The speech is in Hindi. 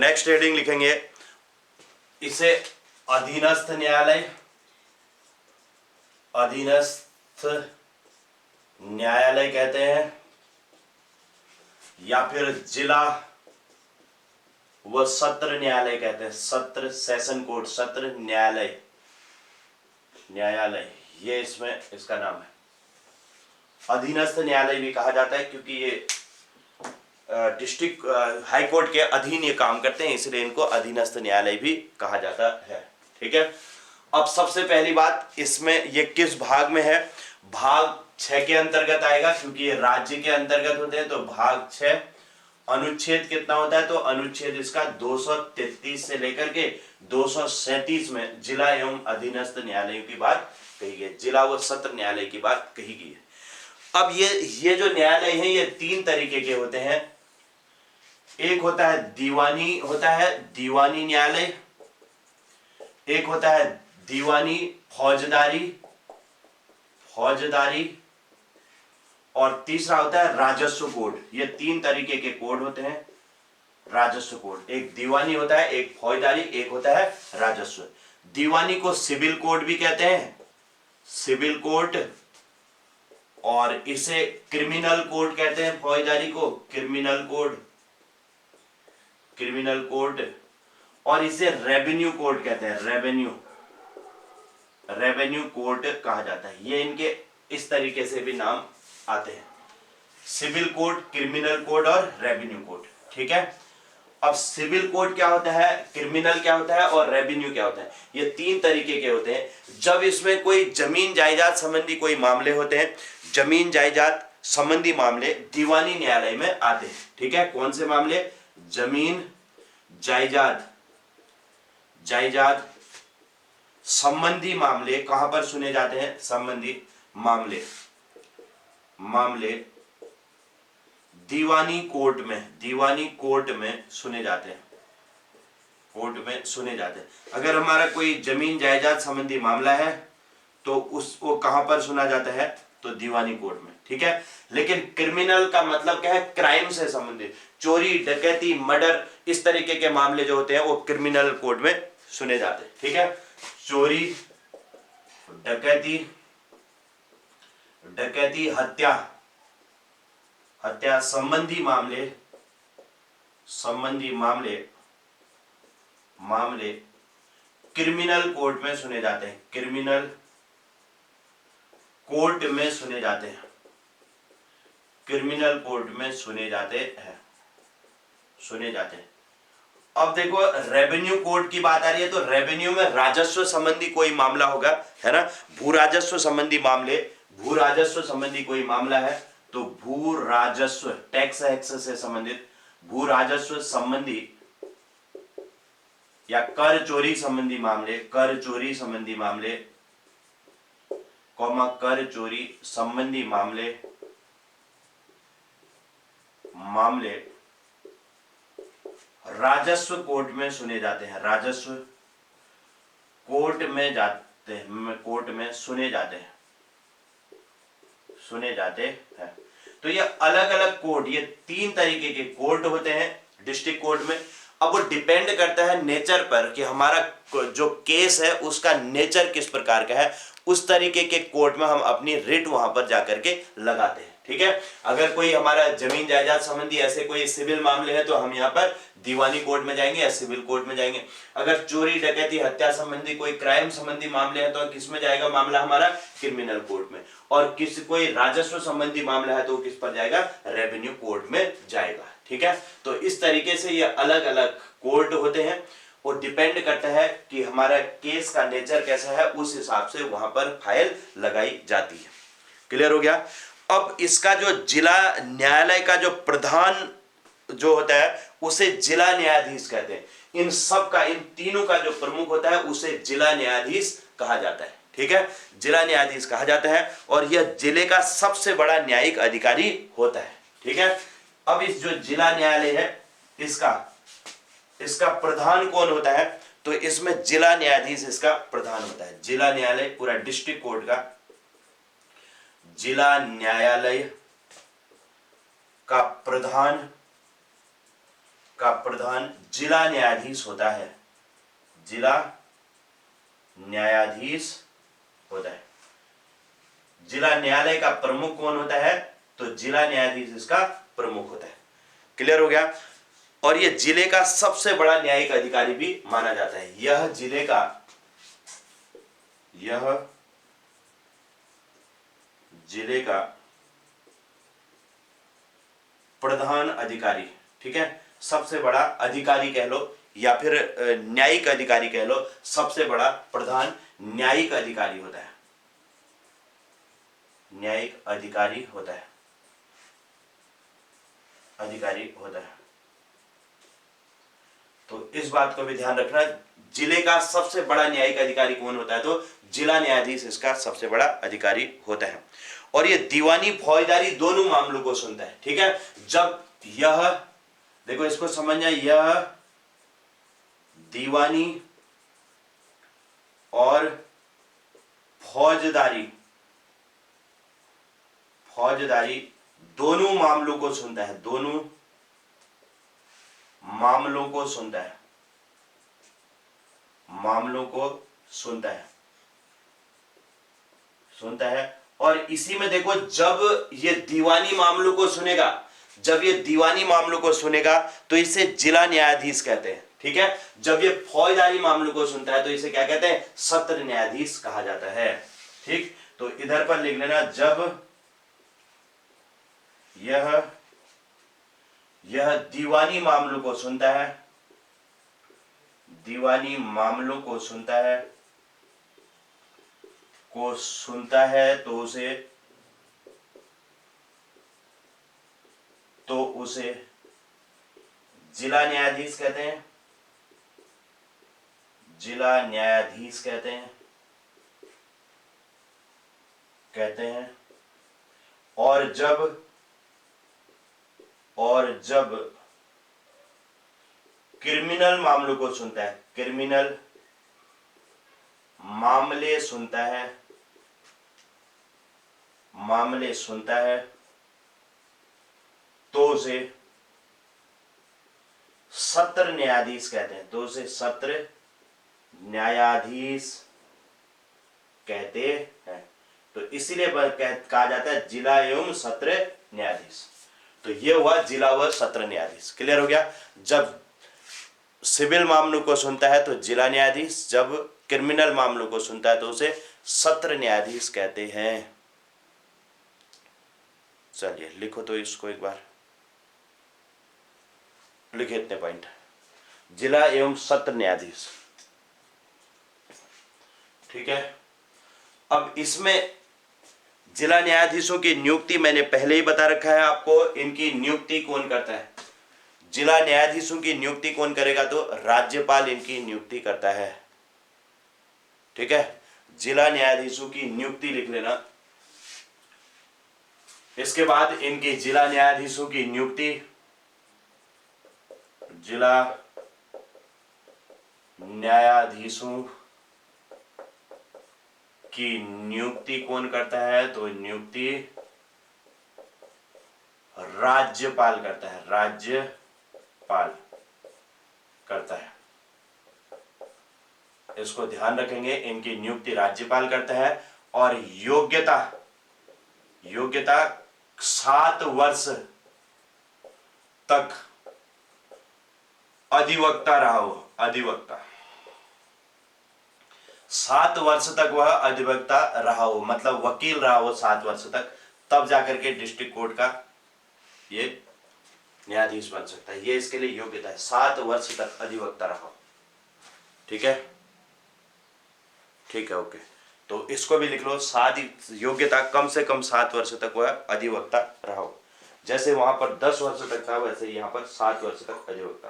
नेक्स्ट हेडिंग लिखेंगे, इसे अधीनस्थ न्यायालय, अधीनस्थ न्यायालय कहते हैं, या फिर जिला व सत्र न्यायालय कहते हैं। सत्र सेशन कोर्ट, सत्र न्यायालय, न्यायालय ये इसमें इसका नाम है। अधीनस्थ न्यायालय भी कहा जाता है क्योंकि ये डिस्ट्रिक्ट हाई कोर्ट के अधीन ये काम करते हैं, इसलिए इनको अधीनस्थ न्यायालय भी कहा जाता है। ठीक है। अब सबसे पहली बात, इसमें ये किस भाग में है? भाग 6 के अंतर्गत आएगा, क्योंकि ये राज्य के अंतर्गत होते हैं। तो भाग 6 अनुच्छेद कितना होता है? तो अनुच्छेद इसका 233 से लेकर के 237 में जिला एवं अधीनस्थ न्यायालयों की बात कही गई, जिला व सत्र न्यायालय की बात कही गई है। अब ये जो न्यायालय है ये 3 तरीके के होते हैं। एक होता है दीवानी, होता है दीवानी न्यायालय, एक होता है दीवानी फौजदारी, फौजदारी, और तीसरा होता है राजस्व कोड। ये 3 तरीके के कोड होते हैं, राजस्व कोड। एक दीवानी होता है, एक फौजदारी, एक होता है राजस्व। दीवानी को सिविल कोड भी कहते हैं, सिविल कोड, और इसे क्रिमिनल कोड कहते हैं। फौजदारी को क्रिमिनल कोड, क्रिमिनल कोड, और इसे रेवेन्यू कोड कहते हैं, रेवेन्यू, रेवेन्यू कोड कहा जाता है। ये इनके इस तरीके से भी नाम आते हैं, सिविल कोड, क्रिमिनल कोड और रेवेन्यू कोड। ठीक है। अब सिविल कोड क्या होता है, क्रिमिनल क्या होता है और रेवेन्यू क्या होता है? ये 3 तरीके के होते हैं। जब इसमें कोई जमीन जायदाद संबंधी कोई मामले होते हैं, जमीन जायदाद संबंधी मामले दीवानी न्यायालय में आते हैं। ठीक है। कौन से मामले? जमीन जायदाद, जायदाद संबंधी मामले कहां पर सुने जाते हैं? संबंधी मामले, मामले दीवानी कोर्ट में, दीवानी कोर्ट में सुने जाते हैं, कोर्ट में सुने जाते हैं। अगर हमारा कोई जमीन जायदाद संबंधी मामला है तो उसको कहां पर सुना जाता है? तो दीवानी कोर्ट में। ठीक है। लेकिन क्रिमिनल का मतलब क्या है? क्राइम से संबंधित, चोरी, डकैती, मर्डर, इस तरीके के मामले जो होते हैं वो क्रिमिनल कोर्ट में सुने जाते हैं। ठीक है। चोरी, डकैती, डकैती, हत्या, हत्या संबंधी मामले, संबंधी मामले, मामले क्रिमिनल कोर्ट में सुने जाते हैं, क्रिमिनल कोर्ट में सुने जाते हैं, क्रिमिनल कोर्ट में सुने जाते हैं, सुने जाते हैं। अब देखो रेवेन्यू कोर्ट की बात आ रही है, तो रेवेन्यू में राजस्व संबंधी कोई मामला होगा, है ना, भू राजस्व संबंधी मामले, भू राजस्व संबंधी कोई मामला है तो भू राजस्व, टैक्स एक्स से संबंधित भू राजस्व संबंधी या कर चोरी संबंधी मामले, कर चोरी संबंधी मामले, कॉमा कर चोरी संबंधी मामले, मामले राजस्व कोर्ट में सुने जाते हैं, राजस्व कोर्ट में जाते हैं, कोर्ट में सुने जाते हैं, सुने जाते हैं। तो ये अलग अलग कोर्ट, ये 3 तरीके के कोर्ट होते हैं डिस्ट्रिक्ट कोर्ट में। अब वो डिपेंड करता है नेचर पर कि हमारा जो केस है उसका नेचर किस प्रकार का है, उस तरीके के कोर्ट में हम अपनी रिट वहां पर जाकर के लगाते हैं। ठीक है। अगर कोई हमारा जमीन जायदाद संबंधी ऐसे कोई सिविल मामले हैं तो हम यहाँ पर दीवानी कोर्ट में जाएंगे या सिविल कोर्ट में जाएंगे। अगर चोरी, डकैती, हत्या संबंधी कोई क्राइम संबंधी मामले हैं तो किस में जाएगा मामला हमारा? क्रिमिनल कोर्ट में। और किसी कोई राजस्व संबंधी मामला है तो किस पर जाएगा? रेवेन्यू कोर्ट में जाएगा। ठीक है। तो इस तरीके से ये अलग अलग कोर्ट होते हैं और डिपेंड करता है कि हमारा केस का नेचर कैसा है, उस हिसाब से वहां पर फाइल लगाई जाती है। क्लियर हो गया। अब इसका जो जिला न्यायालय का जो प्रधान जो होता है उसे जिला न्यायाधीश कहते हैं। इन सब का, इन तीनों का जो प्रमुख होता है उसे जिला न्यायाधीश कहा जाता है। ठीक है। जिला न्यायाधीश कहा जाता है और यह जिले का सबसे बड़ा न्यायिक अधिकारी होता है। ठीक है। अब इस जो जिला न्यायालय है इसका प्रधान कौन होता है? तो इसमें जिला न्यायाधीश इसका प्रधान होता है। जिला न्यायालय पूरा डिस्ट्रिक्ट कोर्ट का जिला न्यायालय का प्रधान का प्रधान जिला न्यायाधीश होता है। जिला न्यायाधीश होता है। जिला न्यायालय का प्रमुख कौन होता है? तो जिला न्यायाधीश इसका प्रमुख होता है। क्लियर हो गया? और यह जिले का सबसे बड़ा न्यायिक अधिकारी भी माना जाता है। यह जिले का प्रधान अधिकारी, ठीक है, सबसे बड़ा अधिकारी कह लो या फिर न्यायिक अधिकारी कह लो, सबसे बड़ा प्रधान न्यायिक अधिकारी होता है। न्यायिक अधिकारी होता है। तो इस बात को भी ध्यान रखना, जिले का सबसे बड़ा न्यायिक अधिकारी कौन होता है? तो जिला न्यायाधीश इसका सबसे बड़ा अधिकारी होता है। और ये दीवानी फौजदारी दोनों मामलों को सुनता है। ठीक है, जब यह देखो इसको समझना, यह दीवानी और फौजदारी दोनों मामलों को सुनता है। दोनों मामलों को सुनता है। और इसी में देखो, जब ये दीवानी मामलों को सुनेगा तो इसे जिला न्यायाधीश कहते हैं। ठीक है, जब ये फौजदारी मामलों को सुनता है तो इसे क्या कहते हैं? सत्र न्यायाधीश कहा जाता है। ठीक, तो इधर पर लिख लेना, जब यह दीवानी मामलों को सुनता है तो उसे जिला न्यायाधीश कहते हैं। और जब क्रिमिनल मामलों को सुनता है, क्रिमिनल मामले सुनता है तो उसे सत्र न्यायाधीश कहते हैं। तो इसीलिए कहा जाता है जिला एवं सत्र न्यायाधीश। तो ये हुआ जिला व सत्र न्यायाधीश। क्लियर हो गया? जब सिविल मामलों को सुनता है तो जिला न्यायाधीश, जब क्रिमिनल मामलों को सुनता है तो उसे सत्र न्यायाधीश कहते हैं। चलिए लिखो तो इसको एक बार, लिखे इतने पॉइंट, जिला एवं सत्र न्यायाधीश। ठीक है, अब इसमें जिला न्यायाधीशों की नियुक्ति मैंने पहले ही बता रखा है आपको। इनकी नियुक्ति कौन करता है? जिला न्यायाधीशों की नियुक्ति कौन करेगा? तो राज्यपाल इनकी नियुक्ति करता है। ठीक है, जिला न्यायाधीशों की नियुक्ति लिख लेना। इसके बाद इनकी जिला न्यायाधीशों की नियुक्ति, जिला न्यायाधीशों की नियुक्ति कौन करता है? तो नियुक्ति राज्यपाल करता है। इसको ध्यान रखेंगे, इनकी नियुक्ति राज्यपाल करता है। और योग्यता 7 वर्ष तक अधिवक्ता रहा हो। 7 वर्ष तक वह अधिवक्ता रहा हो, मतलब वकील रहा हो 7 वर्ष तक, तब जाकर के डिस्ट्रिक्ट कोर्ट का ये न्यायाधीश बन सकता है। ये इसके लिए योग्यता है, 7 वर्ष तक अधिवक्ता रहा हो। ठीक है, ओके। तो इसको भी लिख लो, योग्यता कम से कम 7 वर्ष तक वह अधिवक्ता रहा हो। जैसे वहां पर 10 वर्ष तक था, वैसे यहां पर 7 वर्ष तक अधिवक्ता।